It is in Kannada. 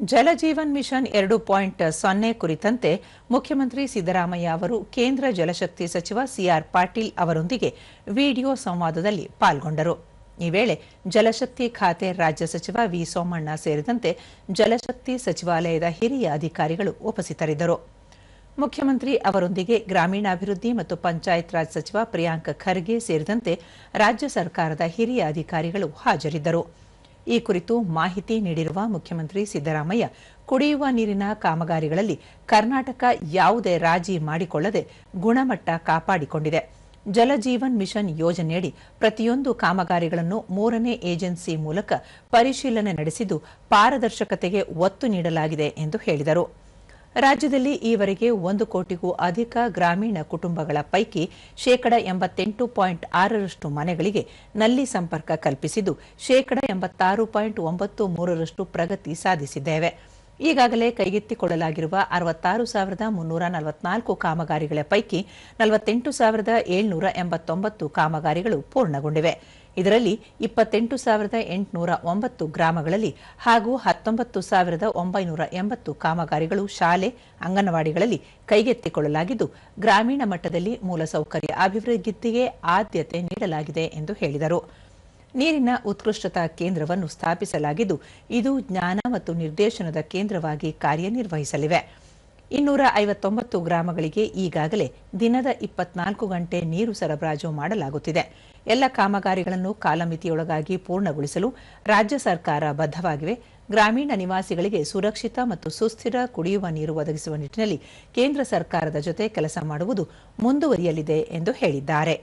ಜಲಜೀವನ್ ಮಿಷನ್ 2.0 ಕುರಿತಂತೆ ಮುಖ್ಯಮಂತ್ರಿ ಸಿದ್ದರಾಮಯ್ಯ ಅವರು ಕೇಂದ್ರ ಜಲಶಕ್ತಿ ಸಚಿವ ಸಿಆರ್ ಪಾಟೀಲ್ ಅವರೊಂದಿಗೆ ವಿಡಿಯೋ ಸಂವಾದದಲ್ಲಿ ಪಾಲ್ಗೊಂಡರು. ಈ ವೇಳೆ ಜಲಶಕ್ತಿ ಖಾತೆ ರಾಜ್ಯ ಸಚಿವ ವಿ ಸೋಮಣ್ಣ ಸೇರಿದಂತೆ ಜಲಶಕ್ತಿ ಸಚಿವಾಲಯದ ಹಿರಿಯ ಅಧಿಕಾರಿಗಳು ಉಪಸ್ಥಿತರಿದ್ದರು. ಮುಖ್ಯಮಂತ್ರಿ ಅವರೊಂದಿಗೆ ಗ್ರಾಮೀಣಾಭಿವೃದ್ಧಿ ಮತ್ತು ಪಂಚಾಯತ್ ರಾಜ್ ಸಚಿವ ಪ್ರಿಯಾಂಕ್ ಖರ್ಗೆ ಸೇರಿದಂತೆ ರಾಜ್ಯ ಸರ್ಕಾರದ ಹಿರಿಯ ಅಧಿಕಾರಿಗಳು ಹಾಜರಿದ್ದರು. ಈ ಕುರಿತು ಮಾಹಿತಿ ನೀಡಿರುವ ಮುಖ್ಯಮಂತ್ರಿ ಸಿದ್ದರಾಮಯ್ಯ, ಕುಡಿಯುವ ನೀರಿನ ಕಾಮಗಾರಿಗಳಲ್ಲಿ ಕರ್ನಾಟಕ ಯಾವುದೇ ರಾಜಿ ಮಾಡಿಕೊಳ್ಳದೆ ಗುಣಮಟ್ಟ ಕಾಪಾಡಿಕೊಂಡಿದೆ. ಜಲಜೀವನ್ ಮಿಷನ್ ಯೋಜನೆಯಡಿ ಪ್ರತಿಯೊಂದು ಕಾಮಗಾರಿಗಳನ್ನು 3ನೇ ಏಜೆನ್ಸಿ ಮೂಲಕ ಪರಿಶೀಲನೆ ನಡೆಸಿದ್ದು ಪಾರದರ್ಶಕತೆಗೆ ಒತ್ತು ನೀಡಲಾಗಿದೆ ಎಂದು ಹೇಳಿದರು. ರಾಜ್ಯದಲ್ಲಿ ಈವರೆಗೆ 1 ಕೋಟಿಗೂ ಅಧಿಕ ಗ್ರಾಮೀಣ ಕುಟುಂಬಗಳ ಪೈಕಿ 88.6% ಮನೆಗಳಿಗೆ ನಲ್ಲಿ ಸಂಪರ್ಕ ಕಲ್ಪಿಸಿದ್ದು 86.93% ಪ್ರಗತಿ ಸಾಧಿಸಿದ್ದೇವೆ. ಈಗಾಗಲೇ ಕೈಗೆತ್ತಿಕೊಳ್ಳಲಾಗಿರುವ 66,344 ಕಾಮಗಾರಿಗಳ ಪೈಕಿ 48,789 ಕಾಮಗಾರಿಗಳು ಪೂರ್ಣಗೊಂಡಿವೆ. ಇದರಲ್ಲಿ 28,809 ಗ್ರಾಮಗಳಲ್ಲಿ ಹಾಗೂ 19,980 ಕಾಮಗಾರಿಗಳು ಶಾಲೆ, ಅಂಗನವಾಡಿಗಳಲ್ಲಿ ಕೈಗೆತ್ತಿಕೊಳ್ಳಲಾಗಿದ್ದು, ಗ್ರಾಮೀಣ ಮಟ್ಟದಲ್ಲಿ ಮೂಲಸೌಕರ್ಯ ಅಭಿವೃದ್ಧಿಗೆ ಆದ್ಯತೆ ನೀಡಲಾಗಿದೆ ಎಂದು ಹೇಳಿದರು. ನೀರಿನ ಉತ್ಕೃಷ್ಟತಾ ಕೇಂದ್ರವನ್ನು ಸ್ಥಾಪಿಸಲಾಗಿದ್ದು, ಇದು ಜ್ಞಾನ ಮತ್ತು ನಿರ್ದೇಶನದ ಕೇಂದ್ರವಾಗಿ ಕಾರ್ಯನಿರ್ವಹಿಸಲಿವೆ. 259 ಗ್ರಾಮಗಳಿಗೆ ಈಗಾಗಲೇ ದಿನದ 24 ಗಂಟೆ ನೀರು ಸರಬರಾಜು ಮಾಡಲಾಗುತ್ತಿದೆ. ಎಲ್ಲ ಕಾಮಗಾರಿಗಳನ್ನು ಕಾಲಮಿತಿಯೊಳಗಾಗಿ ಪೂರ್ಣಗೊಳಿಸಲು ರಾಜ್ಯ ಸರ್ಕಾರ ಬದ್ಧವಾಗಿವೆ. ಗ್ರಾಮೀಣ ನಿವಾಸಿಗಳಿಗೆ ಸುರಕ್ಷಿತ ಮತ್ತು ಸುಸ್ಥಿರ ಕುಡಿಯುವ ನೀರು ಒದಗಿಸುವ ನಿಟ್ಟಿನಲ್ಲಿ ಕೇಂದ್ರ ಸರ್ಕಾರದ ಜೊತೆ ಕೆಲಸ ಮಾಡುವುದು ಮುಂದುವರಿಯಲಿದೆ ಎಂದು ಹೇಳಿದ್ದಾರೆ.